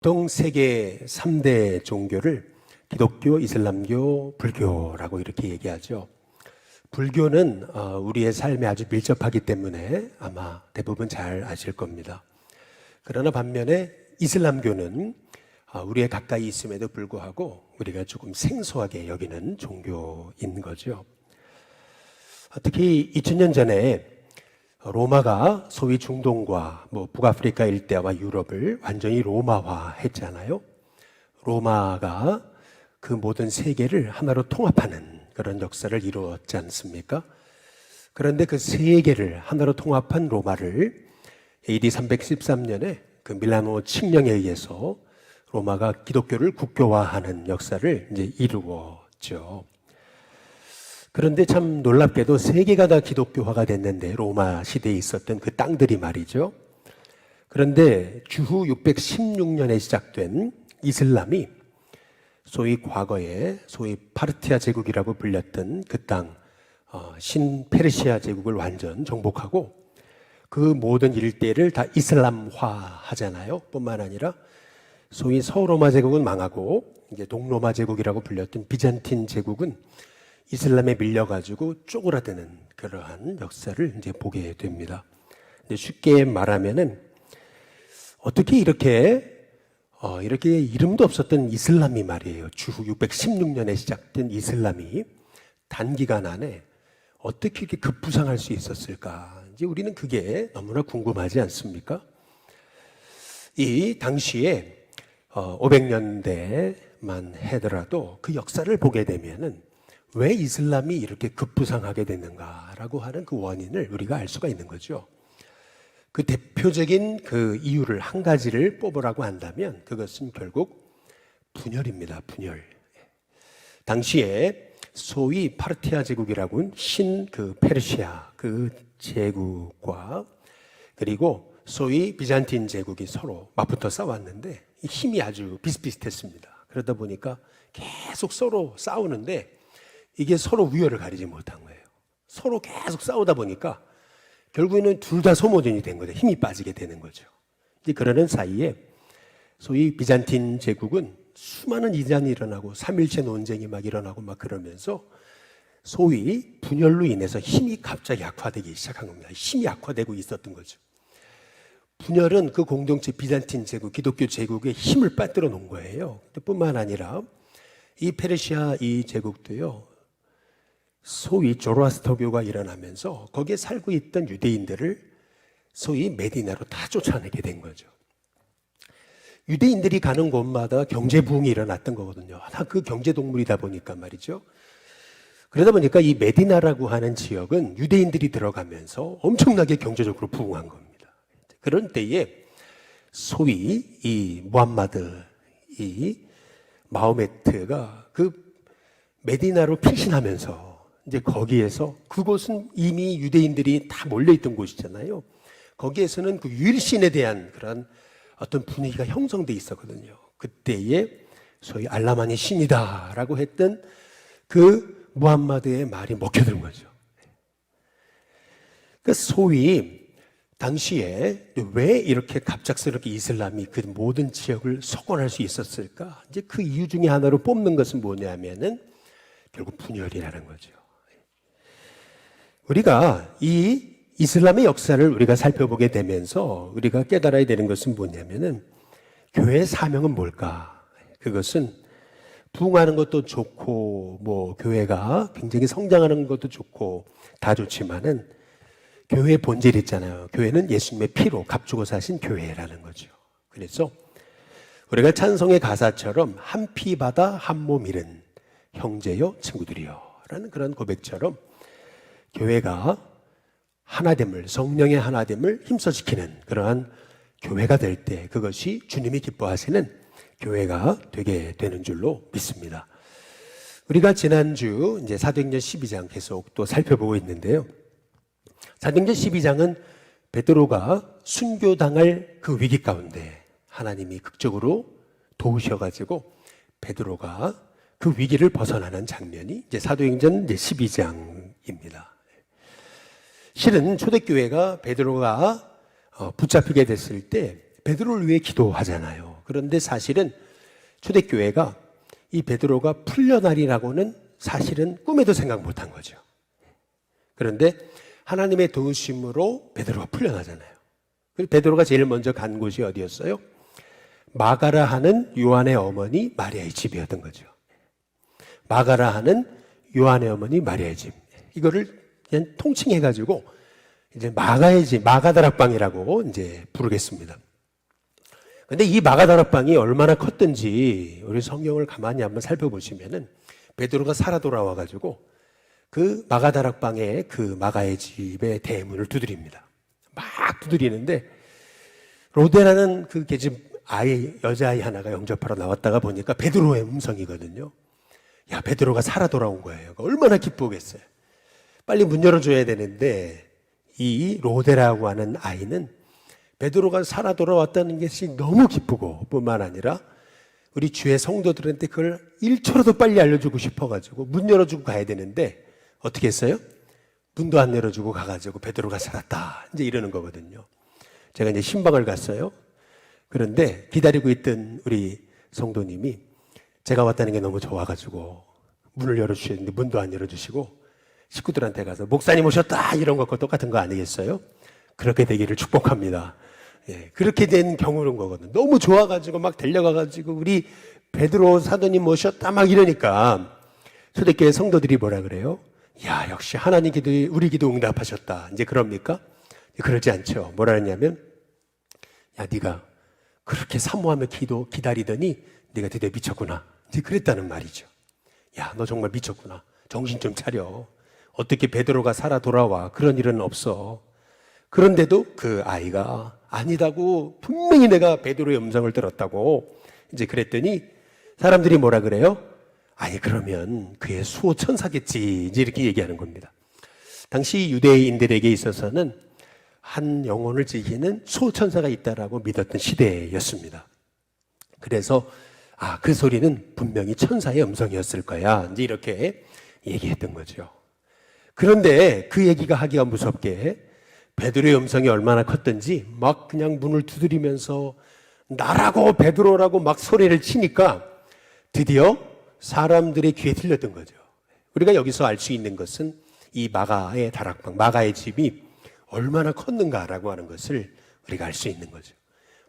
보통 세계 3대 종교를 기독교, 이슬람교, 불교라고 이렇게 얘기하죠. 불교는 우리의 삶에 아주 밀접하기 때문에 아마 대부분 잘 아실 겁니다. 그러나 반면에 이슬람교는 우리의 가까이 있음에도 불구하고 우리가 조금 생소하게 여기는 종교인 거죠. 특히 2000년 전에 로마가 소위 중동과 북아프리카 일대와 유럽을 완전히 로마화 했잖아요. 로마가 그 모든 세계를 하나로 통합하는 그런 역사를 이루었지 않습니까? 그런데 그 세계를 하나로 통합한 로마를 AD 313년에 그 밀라노 칙령에 의해서 로마가 기독교를 국교화하는 역사를 이제 이루었죠. 그런데 참 놀랍게도 세 개가 다 기독교화가 됐는데 로마 시대에 있었던 그 땅들이 말이죠. 그런데 주후 616년에 시작된 이슬람이 소위 과거에 소위 파르티아 제국이라고 불렸던 그 땅 신페르시아 제국을 완전 정복하고 그 모든 일대를 다 이슬람화 하잖아요. 뿐만 아니라 소위 서로마 제국은 망하고 이제 동로마 제국이라고 불렸던 비잔틴 제국은 이슬람에 밀려가지고 쪼그라드는 그러한 역사를 이제 보게 됩니다. 쉽게 말하면은 어떻게 이렇게 이름도 없었던 이슬람이 말이에요. 주후 616년에 시작된 이슬람이 단기간 안에 어떻게 이렇게 급부상할 수 있었을까? 이제 우리는 그게 너무나 궁금하지 않습니까? 이 당시에 500년대만 하더라도 그 역사를 보게 되면은 왜 이슬람이 이렇게 급부상하게 됐는가라고 하는 그 원인을 우리가 알 수가 있는 거죠. 그 대표적인 그 이유를 한 가지를 뽑으라고 한다면 그것은 결국 분열입니다. 분열. 당시에 소위 파르티아 제국이라고는 그 페르시아 그 제국과 그리고 소위 비잔틴 제국이 서로 맞붙어 싸웠는데 힘이 아주 비슷비슷했습니다. 그러다 보니까 계속 서로 싸우는데 이게 서로 우열을 가리지 못한 거예요. 서로 계속 싸우다 보니까 결국에는 둘 다 소모전이 된 거죠. 힘이 빠지게 되는 거죠. 이제 그러는 사이에 소위 비잔틴 제국은 수많은 이전이 일어나고 3.1체 논쟁이 막 일어나고 막 그러면서 소위 분열로 인해서 힘이 갑자기 약화되기 시작한 겁니다. 힘이 약화되고 있었던 거죠. 분열은 그 공동체 비잔틴 제국, 기독교 제국의 힘을 빠뜨려 놓은 거예요. 뿐만 아니라 이 페르시아 이 제국도요. 소위 조로아스터교가 일어나면서 거기에 살고 있던 유대인들을 소위 메디나로 다 쫓아내게 된 거죠. 유대인들이 가는 곳마다 경제 부흥이 일어났던 거거든요. 다 그 경제 동물이다 보니까 말이죠. 그러다 보니까 이 메디나라고 하는 지역은 유대인들이 들어가면서 엄청나게 경제적으로 부흥한 겁니다. 그런 때에 소위 이 무함마드 이 마호메트가 그 메디나로 피신하면서 이제 거기에서 그곳은 이미 유대인들이 다 몰려있던 곳이잖아요. 거기에서는 그 유일신에 대한 그런 어떤 분위기가 형성돼 있었거든요. 그때에 소위 알라만이 신이다라고 했던 그 무함마드의 말이 먹혀든 거죠. 그 소위 당시에 왜 이렇게 갑작스럽게 이슬람이 그 모든 지역을 석권할 수 있었을까? 이제 그 이유 중에 하나로 뽑는 것은 뭐냐면은 결국 분열이라는 거죠. 우리가 이 이슬람의 역사를 우리가 살펴보게 되면서 우리가 깨달아야 되는 것은 뭐냐면은 교회의 사명은 뭘까? 그것은 부흥하는 것도 좋고 교회가 굉장히 성장하는 것도 좋고 다 좋지만은 교회의 본질 있잖아요. 교회는 예수님의 피로 값주고 사신 교회라는 거죠. 그래서 우리가 찬송의 가사처럼 한 피 받아 한 몸 이룬 형제요 친구들이요 라는 그런 고백처럼 교회가 하나됨을 성령의 하나됨을 힘써지키는 그러한 교회가 될 때 그것이 주님이 기뻐하시는 교회가 되게 되는 줄로 믿습니다. 우리가 지난주 이제 사도행전 12장 계속 또 살펴보고 있는데요. 사도행전 12장은 베드로가 순교당할 그 위기 가운데 하나님이 극적으로 도우셔가지고 베드로가 그 위기를 벗어나는 장면이 이제 사도행전 12장입니다. 실은 초대교회가 베드로가 붙잡히게 됐을 때 베드로를 위해 기도하잖아요. 그런데 사실은 초대교회가 이 베드로가 풀려나리라고는 사실은 꿈에도 생각 못한 거죠. 그런데 하나님의 도우심으로 베드로가 풀려나잖아요. 베드로가 제일 먼저 간 곳이 어디였어요? 마가라 하는 요한의 어머니 마리아의 집이었던 거죠. 마가라 하는 요한의 어머니 마리아의 집. 이거를 그냥 통칭해가지고 이제 마가의 집, 마가다락방이라고 이제 부르겠습니다. 근데 이 마가다락방이 얼마나 컸던지 우리 성경을 가만히 한번 살펴보시면은 베드로가 살아 돌아와가지고 그 마가다락방의 그 마가의 집의 대문을 두드립니다. 막 두드리는데 로데라는 그 계집 아이, 여자아이 하나가 영접하러 나왔다가 보니까 베드로의 음성이거든요. 야, 베드로가 살아 돌아온 거예요. 얼마나 기쁘겠어요. 빨리 문 열어줘야 되는데 이 로데라고 하는 아이는 베드로가 살아 돌아왔다는 것이 너무 기쁘고 뿐만 아니라 우리 주의 성도들한테 그걸 1초라도 빨리 알려주고 싶어가지고 문 열어주고 가야 되는데 어떻게 했어요? 문도 안 열어주고 가가지고 베드로가 살았다 이제 이러는 거거든요. 제가 이제 신방을 갔어요. 그런데 기다리고 있던 우리 성도님이 제가 왔다는 게 너무 좋아가지고 문을 열어주셨는데 문도 안 열어주시고 식구들한테 가서 목사님 오셨다 이런 것과 똑같은 거 아니겠어요? 그렇게 되기를 축복합니다. 예, 그렇게 된 경우는 거거든요. 너무 좋아가지고 막 달려가가지고 우리 베드로 사도님 오셨다 막 이러니까 초대교회 성도들이 뭐라 그래요? 야, 역시 하나님 기도, 우리 기도 응답하셨다. 이제 그럽니까? 그러지 않죠. 뭐라 했냐면 야, 네가 그렇게 사모하며 기다리더니 네가 드디어 미쳤구나. 이제 그랬다는 말이죠. 야, 너 정말 미쳤구나. 정신 좀 차려. 어떻게 베드로가 살아 돌아와. 그런 일은 없어. 그런데도 그 아이가 아니다고 분명히 내가 베드로의 음성을 들었다고 이제 그랬더니 사람들이 뭐라 그래요? 아니 그러면 그의 수호 천사겠지 이제 이렇게 얘기하는 겁니다. 당시 유대인들에게 있어서는 한 영혼을 지키는 수호 천사가 있다라고 믿었던 시대였습니다. 그래서 그 소리는 분명히 천사의 음성이었을 거야 이제 이렇게 얘기했던 거죠. 그런데 그 얘기가 하기가 무섭게 베드로의 음성이 얼마나 컸던지 막 그냥 문을 두드리면서 나라고 베드로라고 막 소리를 치니까 드디어 사람들의 귀에 들렸던 거죠. 우리가 여기서 알 수 있는 것은 이 마가의 다락방, 마가의 집이 얼마나 컸는가라고 하는 것을 우리가 알 수 있는 거죠.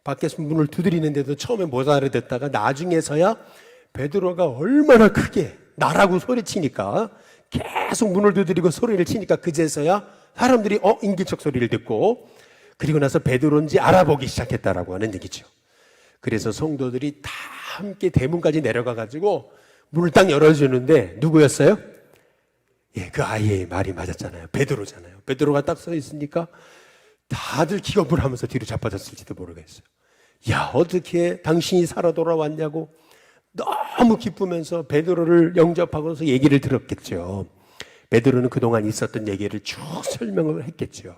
밖에서 문을 두드리는데도 처음에 못 알아듣다가 나중에서야 베드로가 얼마나 크게 나라고 소리치니까 계속 문을 두드리고 소리를 치니까 그제서야 사람들이 인기척 소리를 듣고 그리고 나서 베드로인지 알아보기 시작했다라고 하는 얘기죠. 그래서 성도들이 다 함께 대문까지 내려가 가지고 문을 딱 열어주는데 누구였어요? 예, 그 아이의 말이 맞았잖아요. 베드로잖아요. 베드로가 딱 서 있으니까 다들 기겁을 하면서 뒤로 자빠졌을지도 모르겠어요. 야, 어떻게 당신이 살아 돌아왔냐고 너무 기쁘면서 베드로를 영접하고서 얘기를 들었겠죠. 베드로는 그동안 있었던 얘기를 쭉 설명을 했겠죠.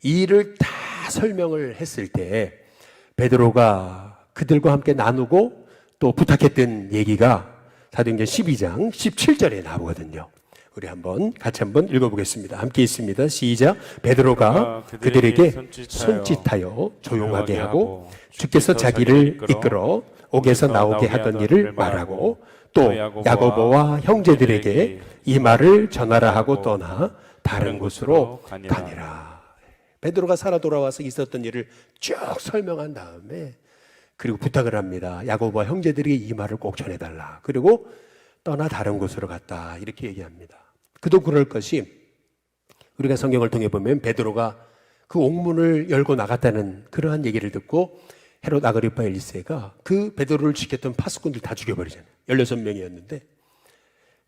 이 일을 다 설명을 했을 때 베드로가 그들과 함께 나누고 또 부탁했던 얘기가 사도행전 12장 17절에 나오거든요. 우리 같이 한번 읽어보겠습니다. 함께 있습니다. 시작. 베드로가 그들에게 손짓하여 조용하게 하고 주께서 자기를 이끌어 옥에서 나오게 하던 일을 말하고 또 야고보와 형제들에게 이 말을 전하라 하고 떠나 다른 곳으로 가니라. 베드로가 살아 돌아와서 있었던 일을 쭉 설명한 다음에 그리고 부탁을 합니다. 야고보와 형제들에게 이 말을 꼭 전해달라. 그리고 떠나 다른 곳으로 갔다. 이렇게 얘기합니다. 그도 그럴 것이 우리가 성경을 통해 보면 베드로가 그 옥문을 열고 나갔다는 그러한 얘기를 듣고 헤롯 아그리파 1세가 그 베드로를 지켰던 파수꾼들 다 죽여버리잖아요. 16명이었는데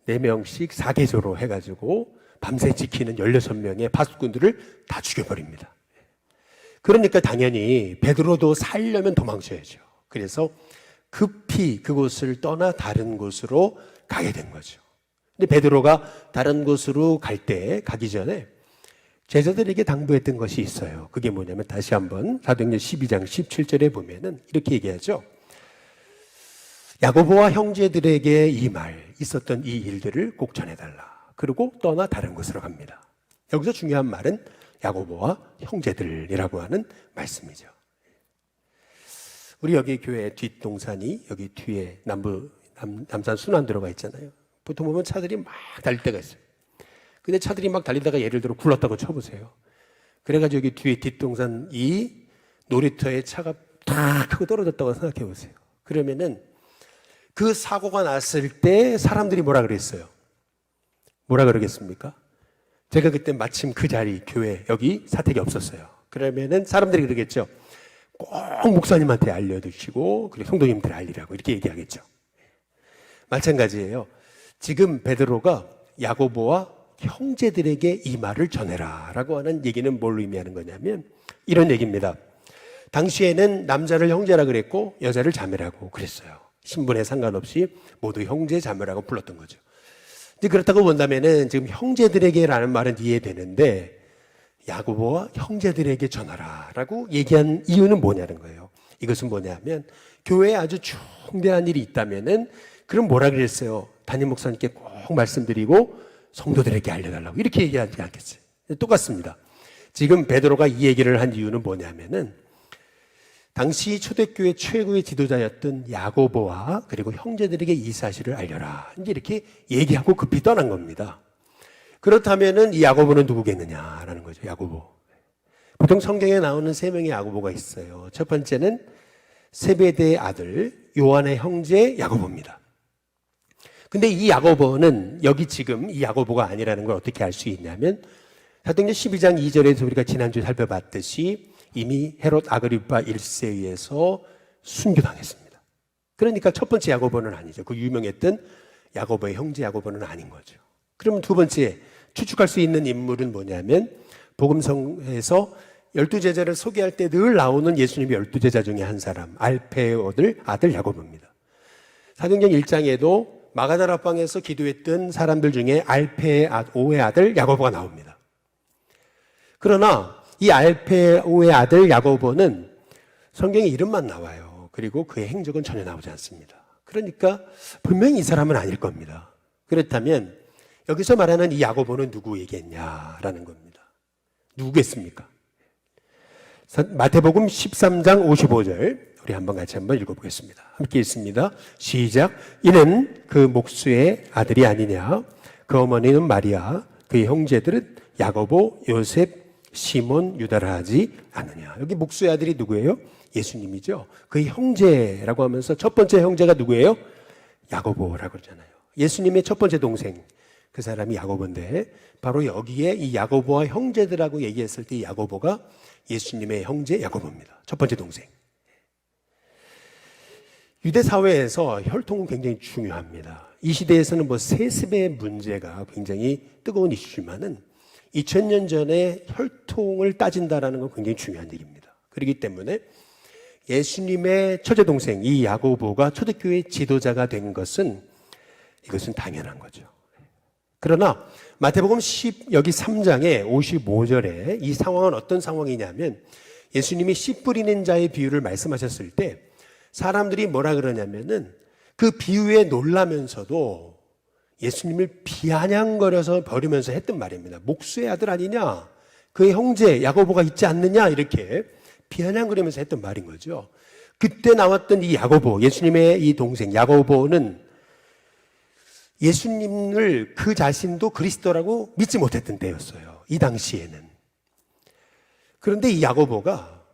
4명씩 4계조로 해가지고 밤새 지키는 16명의 파수꾼들을 다 죽여버립니다. 그러니까 당연히 베드로도 살려면 도망쳐야죠. 그래서 급히 그곳을 떠나 다른 곳으로 가게 된 거죠. 근데 베드로가 다른 곳으로 가기 전에 제자들에게 당부했던 것이 있어요. 그게 뭐냐면 다시 한번 사도행전 12장 17절에 보면은 이렇게 얘기하죠. 야고보와 형제들에게 있었던 이 일들을 꼭 전해달라. 그리고 떠나 다른 곳으로 갑니다. 여기서 중요한 말은 야고보와 형제들이라고 하는 말씀이죠. 우리 여기 교회 뒷동산이 여기 뒤에 남산 순환도로가 있잖아요. 보통 보면 차들이 막 달릴 때가 있어요. 근데 차들이 막 달리다가 예를 들어 굴렀다고 쳐보세요. 그래가지고 여기 뒤에 뒷동산 이 놀이터에 차가 탁 하고 떨어졌다고 생각해 보세요. 그러면은 그 사고가 났을 때 사람들이 뭐라 그랬어요? 뭐라 그러겠습니까? 제가 그때 마침 그 자리 교회 여기 사택이 없었어요. 그러면은 사람들이 그러겠죠. 꼭 목사님한테 알려두시고 그리고 성도님들 알리라고 이렇게 얘기하겠죠. 마찬가지예요. 지금 베드로가 야고보와 형제들에게 이 말을 전해라 라고 하는 얘기는 뭘 의미하는 거냐면 이런 얘기입니다. 당시에는 남자를 형제라 그랬고 여자를 자매라고 그랬어요. 신분에 상관없이 모두 형제 자매라고 불렀던 거죠. 이제 그렇다고 본다면은 지금 형제들에게라는 말은 이해되는데 야고보와 형제들에게 전하라 라고 얘기한 이유는 뭐냐는 거예요. 이것은 뭐냐면 교회에 아주 중대한 일이 있다면은 그럼 뭐라 그랬어요? 담임 목사님께 꼭 말씀드리고 성도들에게 알려달라고 이렇게 얘기하지 않겠어요? 똑같습니다. 지금 베드로가 이 얘기를 한 이유는 뭐냐면은 당시 초대교회 최고의 지도자였던 야고보와 그리고 형제들에게 이 사실을 알려라 이제 이렇게 얘기하고 급히 떠난 겁니다. 그렇다면은 이 야고보는 누구겠느냐라는 거죠. 야고보. 보통 성경에 나오는 세 명의 야고보가 있어요. 첫 번째는 세베대의 아들 요한의 형제 야고보입니다. 근데 이 야고보는 여기 지금 이 야고보가 아니라는 걸 어떻게 알 수 있냐면 사도행전 12장 2절에서 우리가 지난주에 살펴봤듯이 이미 헤롯 아그리파 1세에 의해서 순교당했습니다. 그러니까 첫 번째 야고보는 아니죠. 그 유명했던 야고보의 형제 야고보는 아닌 거죠. 그러면 두 번째 추측할 수 있는 인물은 뭐냐면 복음성에서 12제자를 소개할 때 늘 나오는 예수님의 12제자 중에 한 사람 알페오의 아들 야고보입니다. 사도행전 1장에도 마가다라방에서 기도했던 사람들 중에 알페오의 아들 야고보가 나옵니다. 그러나 이 알페오의 아들 야고보는 성경에 이름만 나와요. 그리고 그의 행적은 전혀 나오지 않습니다. 그러니까 분명히 이 사람은 아닐 겁니다. 그렇다면 여기서 말하는 이 야고보는 누구이겠냐라는 겁니다. 누구겠습니까? 마태복음 13장 55절 우리 같이 한번 읽어보겠습니다. 함께 읽습니다. 시작. 이는 그 목수의 아들이 아니냐? 그 어머니는 마리아, 그의 형제들은 야고보, 요셉, 시몬, 유다라 하지 않느냐? 여기 목수의 아들이 누구예요? 예수님이죠. 그의 형제라고 하면서 첫 번째 형제가 누구예요? 야고보라고 그러잖아요. 예수님의 첫 번째 동생 그 사람이 야고보인데 바로 여기에 이 야고보와 형제들하고 얘기했을 때 이 야고보가 예수님의 형제 야고보입니다. 첫 번째 동생. 유대 사회에서 혈통은 굉장히 중요합니다. 이 시대에서는 세습의 문제가 굉장히 뜨거운 이슈지만은 2000년 전에 혈통을 따진다라는 건 굉장히 중요한 얘기입니다. 그렇기 때문에 예수님의 처제 동생 이 야고보가 초대교회 지도자가 된 것은 이것은 당연한 거죠. 그러나 마태복음 여기 3장의 55절에 이 상황은 어떤 상황이냐면 예수님이 씨 뿌리는 자의 비유를 말씀하셨을 때 사람들이 뭐라 그러냐면은 그 비유에 놀라면서도 예수님을 비아냥거려서 버리면서 했던 말입니다. 목수의 아들 아니냐? 그의 형제 야고보가 있지 않느냐? 이렇게 비아냥거리면서 했던 말인 거죠. 그때 나왔던 이 야고보, 예수님의 이 동생 야고보는 예수님을 그 자신도 그리스도라고 믿지 못했던 때였어요. 이 당시에는. 그런데 이 야고보가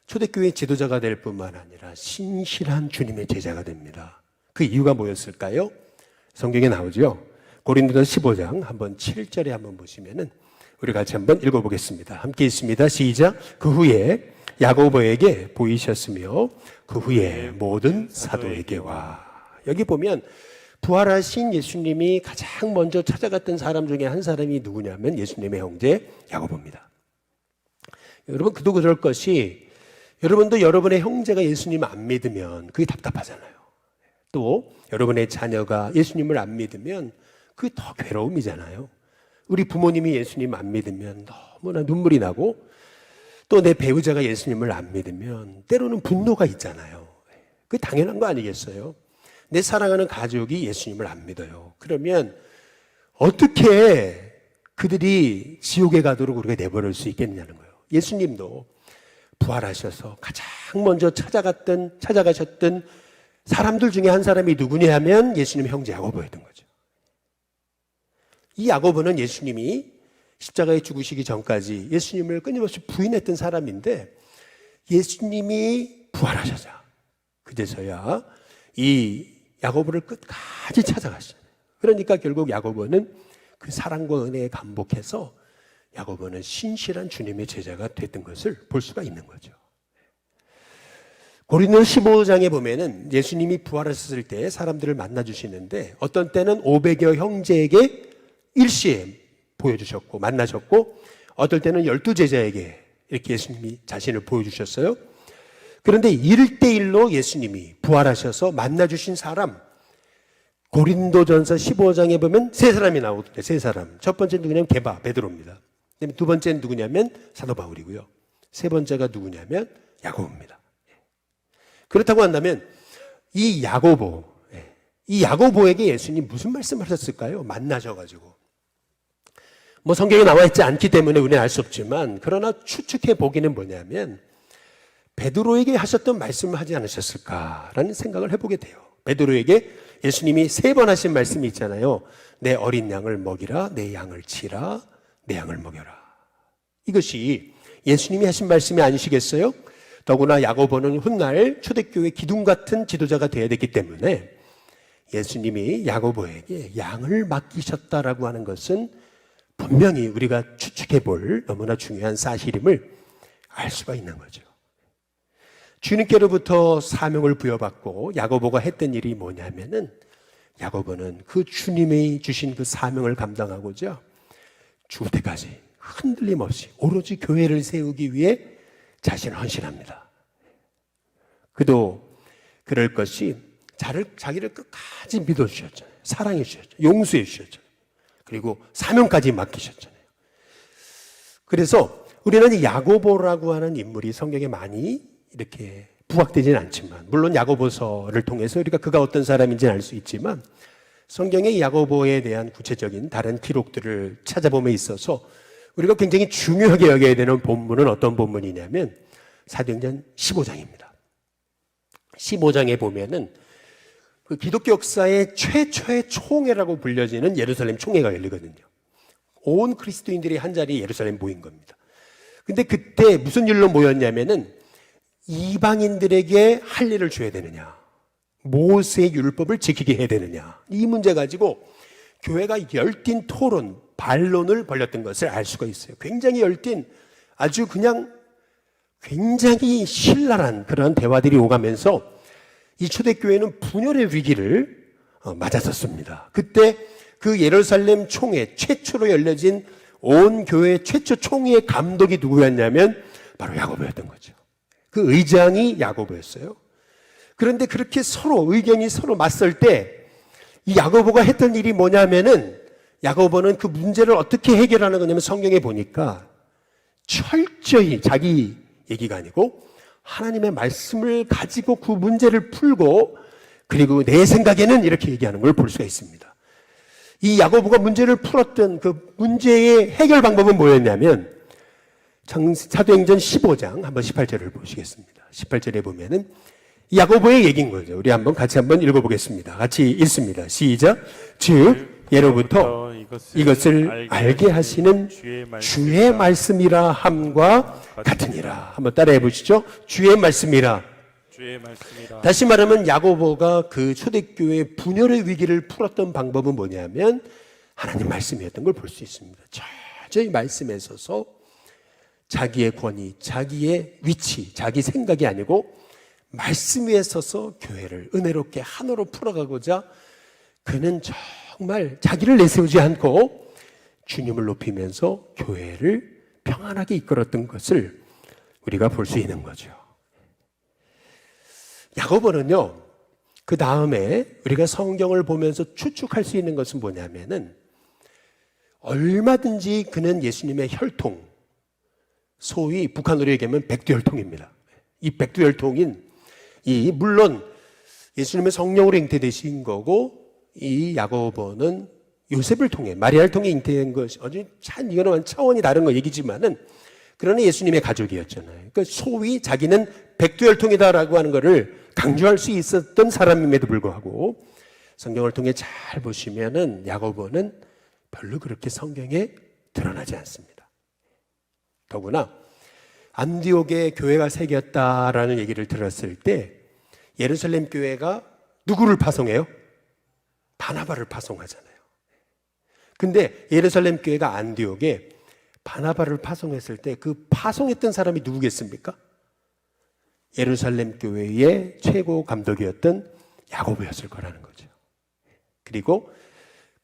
초대교회 지도자가 될 뿐만 아니라 신실한 주님의 제자가 됩니다. 그 이유가 뭐였을까요? 성경에 나오죠. 고린도전서 15장 한번 7절에 한번 보시면은 우리 같이 한번 읽어보겠습니다. 함께 있습니다. 시작. 그 후에 야고보에게 보이셨으며 그 후에 모든 사도에게와. 여기 보면 부활하신 예수님이 가장 먼저 찾아갔던 사람 중에 한 사람이 누구냐면 예수님의 형제 야고보입니다. 여러분 그도 그럴 것이 여러분도 여러분의 형제가 예수님 안 믿으면 그게 답답하잖아요. 또 여러분의 자녀가 예수님을 안 믿으면 그게 더 괴로움이잖아요. 우리 부모님이 예수님 안 믿으면 너무나 눈물이 나고 또 내 배우자가 예수님을 안 믿으면 때로는 분노가 있잖아요. 그게 당연한 거 아니겠어요? 내 사랑하는 가족이 예수님을 안 믿어요. 그러면 어떻게 그들이 지옥에 가도록 우리가 내버릴 수 있겠느냐는 거예요. 예수님도 부활하셔서 가장 먼저 찾아가셨던 사람들 중에 한 사람이 누구냐 하면 예수님 형제 야고보였던 거죠. 이 야고보는 예수님이 십자가에 죽으시기 전까지 예수님을 끊임없이 부인했던 사람인데 예수님이 부활하셔서 그제서야 이 야고보를 끝까지 찾아가시잖아요. 그러니까 결국 야고보는 그 사랑과 은혜에 감복해서 야고보는 신실한 주님의 제자가 됐던 것을 볼 수가 있는 거죠. 고린도서 15장에 보면은 예수님이 부활하셨을 때 사람들을 만나주시는데 어떤 때는 500여 형제에게 일시에 보여주셨고 만나셨고 어떨 때는 12제자에게 이렇게 예수님이 자신을 보여주셨어요. 그런데 1대1로 예수님이 부활하셔서 만나주신 사람 고린도전서 15장에 보면 세 사람이 나오거든요. 세 사람. 첫 번째는 누구냐면 게바, 베드로입니다. 두 번째는 누구냐면 사도 바울이고요. 세 번째가 누구냐면 야고보입니다. 그렇다고 한다면 이 야고보에게 예수님 무슨 말씀을 하셨을까요? 만나셔가지고 뭐 성경에 나와 있지 않기 때문에 우리는 알 수 없지만 그러나 추측해 보기는 뭐냐면 베드로에게 하셨던 말씀을 하지 않으셨을까라는 생각을 해보게 돼요. 베드로에게 예수님이 3번 하신 말씀이 있잖아요. 내 어린 양을 먹이라, 내 양을 치라, 내 양을 먹여라. 이것이 예수님이 하신 말씀이 아니시겠어요? 더구나 야고보는 훗날 초대교회 기둥 같은 지도자가 되어야 됐기 때문에 예수님이 야고보에게 양을 맡기셨다라고 하는 것은 분명히 우리가 추측해 볼 너무나 중요한 사실임을 알 수가 있는 거죠. 주님께로부터 사명을 부여받고 야고보가 했던 일이 뭐냐면은 야고보는 그 주님이 주신 그 사명을 감당하고자 죽을 때까지 흔들림 없이 오로지 교회를 세우기 위해 자신을 헌신합니다. 그도 그럴 것이 자기를 끝까지 믿어주셨잖아요. 사랑해 주셨죠. 용서해 주셨죠. 그리고 사명까지 맡기셨잖아요. 그래서 우리는 이 야고보라고 하는 인물이 성경에 많이 이렇게 부각되지는 않지만 물론 야고보서를 통해서 우리가 그가 어떤 사람인지는 알 수 있지만 성경의 야고보에 대한 구체적인 다른 기록들을 찾아봄에 있어서 우리가 굉장히 중요하게 여겨야 되는 본문은 어떤 본문이냐면 사도행전 15장입니다. 15장에 보면은 그 기독교 역사의 최초의 총회라고 불려지는 예루살렘 총회가 열리거든요. 온 그리스도인들이 한 자리에 예루살렘 모인 겁니다. 근데 그때 무슨 일로 모였냐면은 이방인들에게 할 일을 줘야 되느냐, 모세의 율법을 지키게 해야 되느냐, 이 문제 가지고 교회가 열띤 토론, 반론을 벌였던 것을 알 수가 있어요. 굉장히 열띤, 아주 그냥 굉장히 신랄한 그런 대화들이 오가면서 이 초대교회는 분열의 위기를 맞았었습니다. 그때 그 예루살렘 총회 최초로 열려진 온 교회 최초 총회의 감독이 누구였냐면 바로 야고보였던 거죠. 그 의장이 야고보였어요. 그런데 그렇게 의견이 서로 맞설 때 이 야고보가 했던 일이 뭐냐면은 야고보는 그 문제를 어떻게 해결하는 거냐면 성경에 보니까 철저히 자기 얘기가 아니고 하나님의 말씀을 가지고 그 문제를 풀고 그리고 내 생각에는 이렇게 얘기하는 걸 볼 수가 있습니다. 이 야고보가 문제를 풀었던 그 문제의 해결 방법은 뭐였냐면 사도행전 15장 한번 18절을 보시겠습니다. 18절에 보면은 야고보의 얘기인 거죠. 우리 같이 한번 읽어보겠습니다. 같이 읽습니다. 시작. 즉 예로부터 이것을 알게 하시는 주의 말씀이라 함과 같으니라. 한번 따라해 보시죠. 주의 말씀이라. 다시 말하면 야고보가 그 초대교회의 분열의 위기를 풀었던 방법은 뭐냐면 하나님 말씀이었던 걸 볼 수 있습니다. 철저히 말씀에 서서 자기의 권위, 자기의 위치, 자기 생각이 아니고 말씀 위에 서서 교회를 은혜롭게 하나로 풀어가고자 그는 정말 자기를 내세우지 않고 주님을 높이면서 교회를 평안하게 이끌었던 것을 우리가 볼 수 있는 거죠. 야고보는요, 그 다음에 우리가 성경을 보면서 추측할 수 있는 것은 뭐냐면은 얼마든지 그는 예수님의 혈통, 소위 북한으로 얘기하면 백두혈통입니다. 이 백두혈통인 물론 예수님의 성령으로 잉태되신 거고 이 야고보는 요셉을 통해 마리아를 통해 잉태된 것이 아주 참 이거는 차원이 다른 거 얘기지만은 그러나 예수님의 가족이었잖아요. 그러니까 소위 자기는 백두혈통이다라고 하는 것을 강조할 수 있었던 사람임에도 불구하고 성경을 통해 잘 보시면은 야고보는 별로 그렇게 성경에 드러나지 않습니다. 더구나 안디옥에 교회가 생겼다라는 얘기를 들었을 때 예루살렘 교회가 누구를 파송해요? 바나바를 파송하잖아요. 근데 예루살렘 교회가 안디옥에 바나바를 파송했을 때 그 파송했던 사람이 누구겠습니까? 예루살렘 교회의 최고 감독이었던 야고보였을 거라는 거죠. 그리고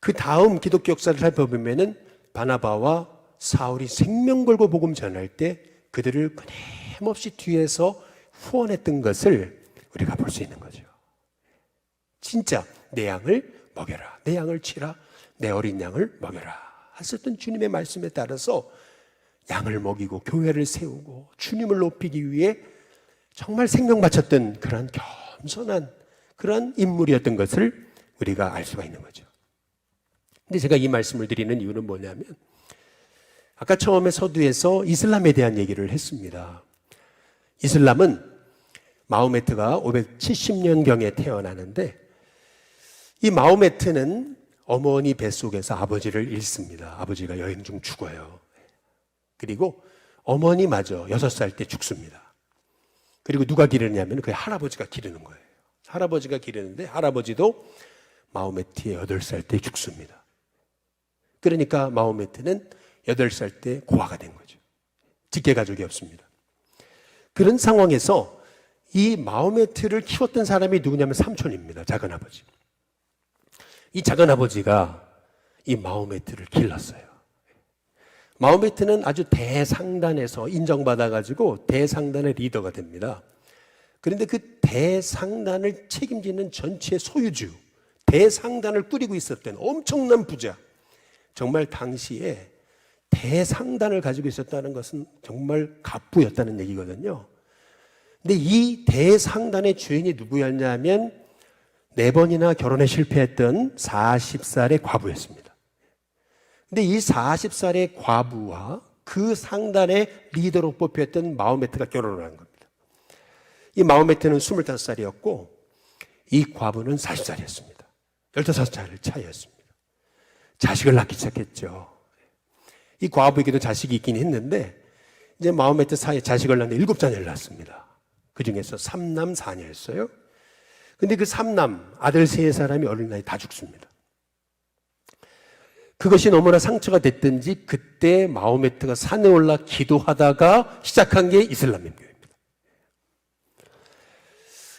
그 다음 기독교 역사를 살펴보면은 바나바와 사울이 생명 걸고 복음 전할 때 그들을 끊임없이 뒤에서 후원했던 것을 우리가 볼 수 있는 거죠. 진짜 내 양을 먹여라, 내 양을 치라, 내 어린 양을 먹여라 하셨던 주님의 말씀에 따라서 양을 먹이고 교회를 세우고 주님을 높이기 위해 정말 생명 바쳤던 그런 겸손한 그런 인물이었던 것을 우리가 알 수가 있는 거죠. 근데 제가 이 말씀을 드리는 이유는 뭐냐면 아까 처음에 서두에서 이슬람에 대한 얘기를 했습니다. 이슬람은 마호메트가 570년경에 태어나는데 이 마호메트는 어머니 뱃속에서 아버지를 잃습니다. 아버지가 여행 중 죽어요. 그리고 어머니마저 6살 때 죽습니다. 그리고 누가 기르냐면 그 할아버지가 기르는 거예요. 할아버지가 기르는데 할아버지도 마호메트의 8살 때 죽습니다. 그러니까 마호메트는 8살 때 고아가 된 거죠. 직계가족이 없습니다. 그런 상황에서 이 마호메트를 키웠던 사람이 누구냐면 삼촌입니다. 작은아버지. 이 작은아버지가 이 마호메트를 길렀어요. 마호메트는 아주 대상단에서 인정받아가지고 대상단의 리더가 됩니다. 그런데 그 대상단을 책임지는 전체 소유주, 대상단을 꾸리고 있었던 엄청난 부자, 정말 당시에 대상단을 가지고 있었다는 것은 정말 갑부였다는 얘기거든요. 근데 이 대상단의 주인이 누구였냐면 4번이나 결혼에 실패했던 40살의 과부였습니다. 근데 이 40살의 과부와 그 상단의 리더로 뽑혔던 마호메트가 결혼을 한 겁니다. 이 마호메트는 25살이었고 이 과부는 40살이었습니다. 15살 차이였습니다. 자식을 낳기 시작했죠. 이 과부에게도 자식이 있긴 했는데 이제 마호메트 사이에 자식을 낳는데 7자녀를 낳습니다. 그 중에서 3남 4녀였어요. 근데 그 3남 아들 3사람이 어린 나이에 다 죽습니다. 그것이 너무나 상처가 됐든지 그때 마호메트가 산에 올라 기도하다가 시작한 게 이슬람 민교입니다.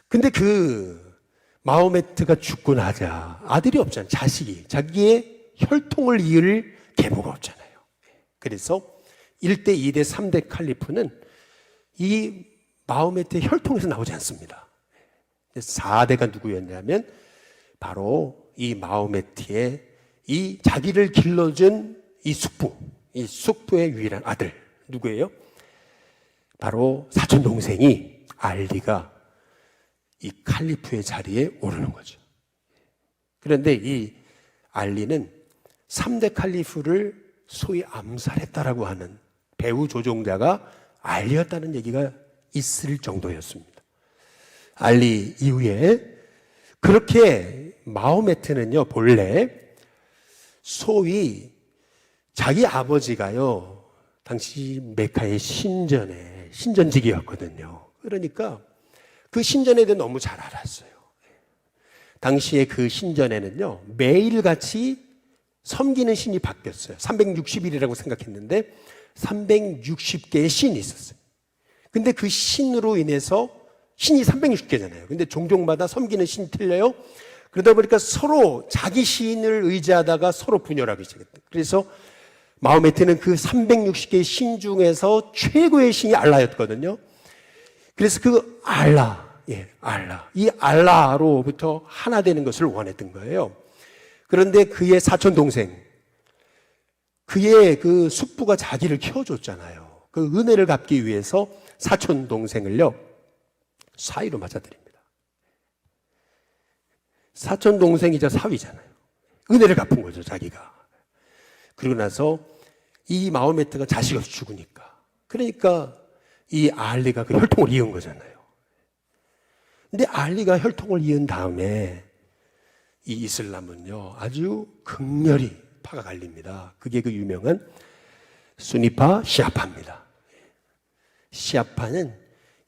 근데 그 마호메트가 죽고 나자 아들이 없잖아요. 자식이. 자기의 혈통을 이을 계보가 없잖아요. 그래서 1대, 2대, 3대 칼리프는 이 마호메트의 혈통에서 나오지 않습니다. 4대가 누구였냐면 바로 이 마호메트의 이 자기를 길러준 이 숙부의 유일한 아들 누구예요? 바로 사촌 동생이 알리가 이 칼리프의 자리에 오르는 거죠. 그런데 이 알리는 3대 칼리프를 소위 암살했다라고 하는 배후 조종자가 알리였다는 얘기가 있을 정도였습니다. 알리 이후에 그렇게 마호메트는요 본래 소위 자기 아버지가요 당시 메카의 신전직이었거든요. 그러니까 그 신전에 대해 너무 잘 알았어요. 당시에 그 신전에는요 매일같이 섬기는 신이 바뀌었어요. 360일이라고 생각했는데 360개의 신이 있었어요. 근데 그 신으로 인해서 신이 360개잖아요. 근데 종종마다 섬기는 신이 틀려요. 그러다 보니까 서로 자기 신을 의지하다가 서로 분열하기 시작했다. 그래서 마호메트는 그 360개의 신 중에서 최고의 신이 알라였거든요. 그래서 그 이 알라로부터 하나 되는 것을 원했던 거예요. 그런데 그의 사촌 동생, 그의 그 숙부가 자기를 키워줬잖아요. 그 은혜를 갚기 위해서 사촌 동생을요 사위로 맞아들입니다. 사촌 동생이자 사위잖아요. 은혜를 갚은 거죠 자기가. 그러고 나서 이 마호메트가 자식 없이 죽으니까 그러니까 이 알리가 그 혈통을 이은 거잖아요. 근데 알리가 혈통을 이은 다음에 이 이슬람은요, 아주 극렬히 파가 갈립니다. 그게 그 유명한 수니파 시아파입니다. 시아파는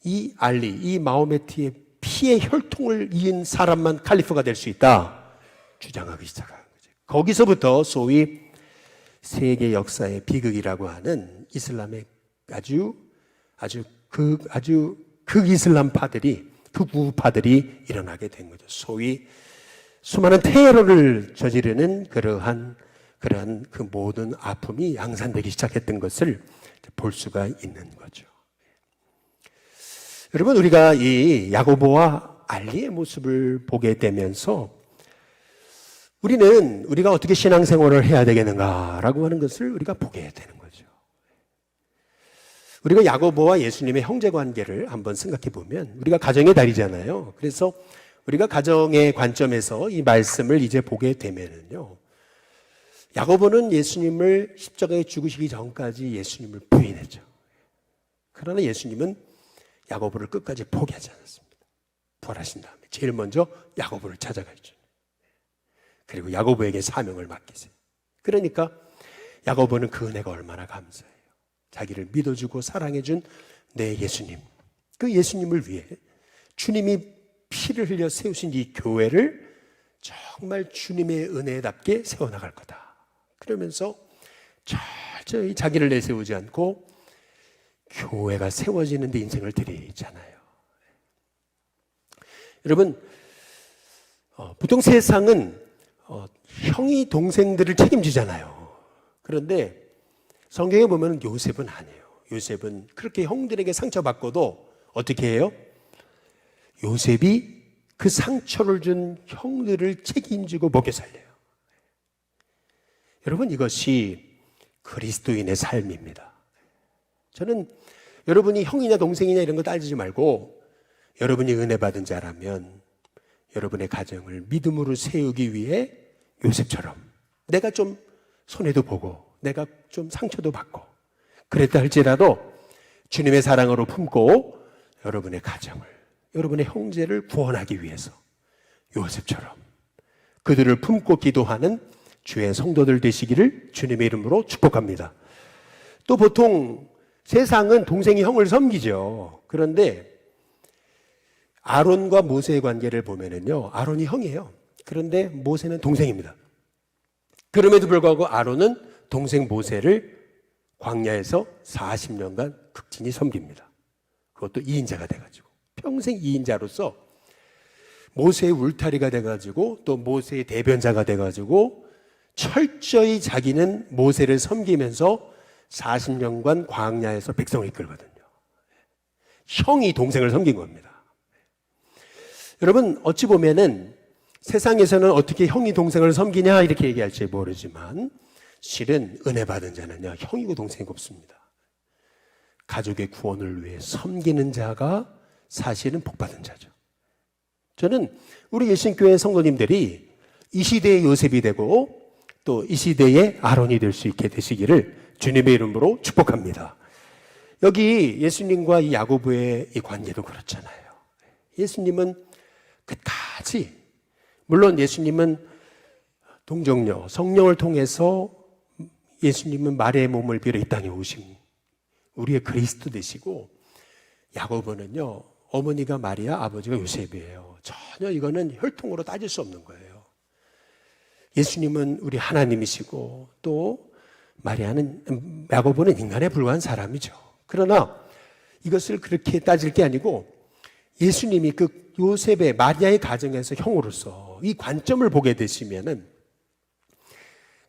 이 알리, 이 마호메트의 피의 혈통을 이은 사람만 칼리프가 될 수 있다 주장하기 시작한 거죠. 거기서부터 소위 세계 역사의 비극이라고 하는 이슬람의 아주 극이슬람파들이, 극우파들이 일어나게 된 거죠. 소위 수많은 테러를 저지르는 그러한 그 모든 아픔이 양산되기 시작했던 것을 볼 수가 있는 거죠. 여러분, 우리가 이 야고보와 알리의 모습을 보게 되면서 우리가 어떻게 신앙생활을 해야 되겠는가라고 하는 것을 우리가 보게 되는 거죠. 우리가 야고보와 예수님의 형제관계를 한번 생각해 보면 우리가 가정의 달이잖아요. 그래서 우리가 가정의 관점에서 이 말씀을 이제 보게 되면은요, 야고보는 예수님을 십자가에 죽으시기 전까지 예수님을 부인했죠. 그러나 예수님은 야고보를 끝까지 포기하지 않았습니다. 부활하신 다음에 제일 먼저 야고보를 찾아가죠. 그리고 야고보에게 사명을 맡기세요. 그러니까 야고보는 그 은혜가 얼마나 감사해요. 자기를 믿어주고 사랑해준 내 예수님, 그 예수님을 위해 주님이 피를 흘려 세우신 이 교회를 정말 주님의 은혜답게 세워나갈 거다. 그러면서 철저히 자기를 내세우지 않고 교회가 세워지는 데 인생을 들이잖아요. 여러분, 보통 세상은 형이 동생들을 책임지잖아요. 그런데 성경에 보면 요셉은 아니에요. 요셉은 그렇게 형들에게 상처받고도 어떻게 해요? 요셉이 그 상처를 준 형들을 책임지고 먹여 살려요. 여러분, 이것이 그리스도인의 삶입니다. 저는 여러분이 형이냐 동생이냐 이런 거 따지지 말고 여러분이 은혜 받은 자라면 여러분의 가정을 믿음으로 세우기 위해 요셉처럼 내가 좀 손해도 보고 내가 좀 상처도 받고 그랬다 할지라도 주님의 사랑으로 품고 여러분의 가정을, 여러분의 형제를 구원하기 위해서 요셉처럼 그들을 품고 기도하는 주의 성도들 되시기를 주님의 이름으로 축복합니다. 또 보통 세상은 동생이 형을 섬기죠. 그런데 아론과 모세의 관계를 보면은요, 아론이 형이에요. 그런데 모세는 동생입니다. 그럼에도 불구하고 아론은 동생 모세를 광야에서 40년간 극진히 섬깁니다. 그것도 2인자가 돼가지고 평생 2인자로서 모세의 울타리가 돼가지고 또 모세의 대변자가 돼가지고 철저히 자기는 모세를 섬기면서 40년간 광야에서 백성을 이끌거든요. 형이 동생을 섬긴 겁니다. 여러분, 어찌 보면은 세상에서는 어떻게 형이 동생을 섬기냐 이렇게 얘기할지 모르지만 실은 은혜 받은 자는요, 형이고 동생이 없습니다. 가족의 구원을 위해 섬기는 자가 사실은 복받은 자죠. 저는 우리 예신교회 성도님들이 이 시대의 요셉이 되고 또 이 시대의 아론이 될 수 있게 되시기를 주님의 이름으로 축복합니다. 여기 예수님과 이 야고보의 이 관계도 그렇잖아요. 예수님은 끝까지, 물론 예수님은 동정녀, 성령을 통해서 예수님은 마리아의 몸을 빌어 이 땅에 오신 우리의 그리스도 되시고, 야고보는요, 어머니가 마리아, 아버지가 요셉이에요. 전혀 이거는 혈통으로 따질 수 없는 거예요. 예수님은 우리 하나님이시고 또 야고보는 인간에 불과한 사람이죠. 그러나 이것을 그렇게 따질 게 아니고 예수님이 그 요셉의 마리아의 가정에서 형으로서 이 관점을 보게 되시면은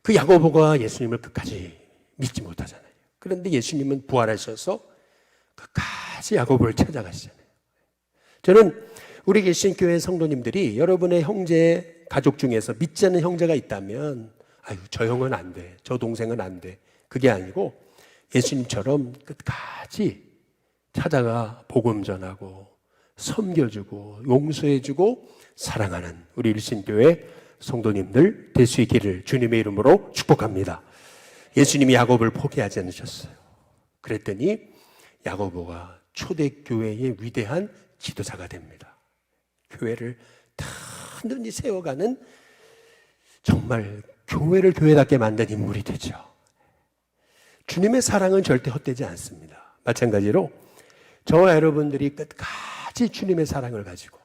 그 야고보가 예수님을 끝까지 믿지 못하잖아요. 그런데 예수님은 부활하셔서 끝까지 야고보를 찾아가시잖아요. 저는 우리 개신교회 성도님들이 여러분의 형제 가족 중에서 믿지 않는 형제가 있다면 아유, 저 형은 안 돼, 저 동생은 안 돼, 그게 아니고 예수님처럼 끝까지 찾아가 복음 전하고 섬겨주고 용서해주고 사랑하는 우리 일신교회 성도님들 될 수 있기를 주님의 이름으로 축복합니다. 예수님이 야곱을 포기하지 않으셨어요. 그랬더니 야고보가 초대교회의 위대한 지도자가 됩니다. 교회를 든든히 세워가는 정말 교회를 교회답게 만든 인물이 되죠. 주님의 사랑은 절대 헛되지 않습니다. 마찬가지로 저와 여러분들이 끝까지 주님의 사랑을 가지고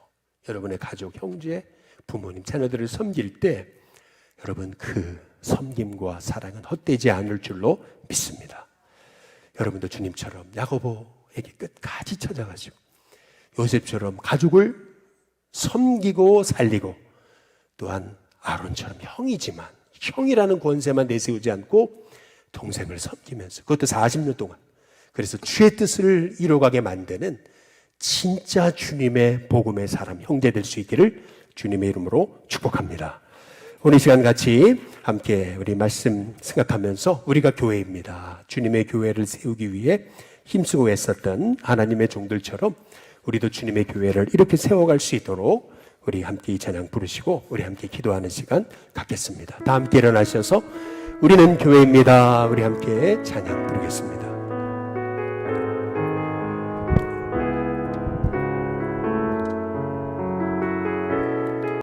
여러분의 가족, 형제, 부모님, 자녀들을 섬길 때 여러분 그 섬김과 사랑은 헛되지 않을 줄로 믿습니다. 여러분도 주님처럼 야고보에게 끝까지 찾아가시고 요셉처럼 가족을 섬기고 살리고 또한 아론처럼 형이지만 형이라는 권세만 내세우지 않고 동생을 섬기면서 그것도 40년 동안 그래서 주의 뜻을 이루어가게 만드는 진짜 주님의 복음의 사람, 형제 될 수 있기를 주님의 이름으로 축복합니다. 오늘 이 시간 같이 함께 우리 말씀 생각하면서 우리가 교회입니다. 주님의 교회를 세우기 위해 힘쓰고 애썼던 하나님의 종들처럼 우리도 주님의 교회를 이렇게 세워갈 수 있도록 우리 함께 이 찬양 부르시고 우리 함께 기도하는 시간 갖겠습니다. 다 함께 일어나셔서 우리는 교회입니다. 우리 함께 찬양 부르겠습니다.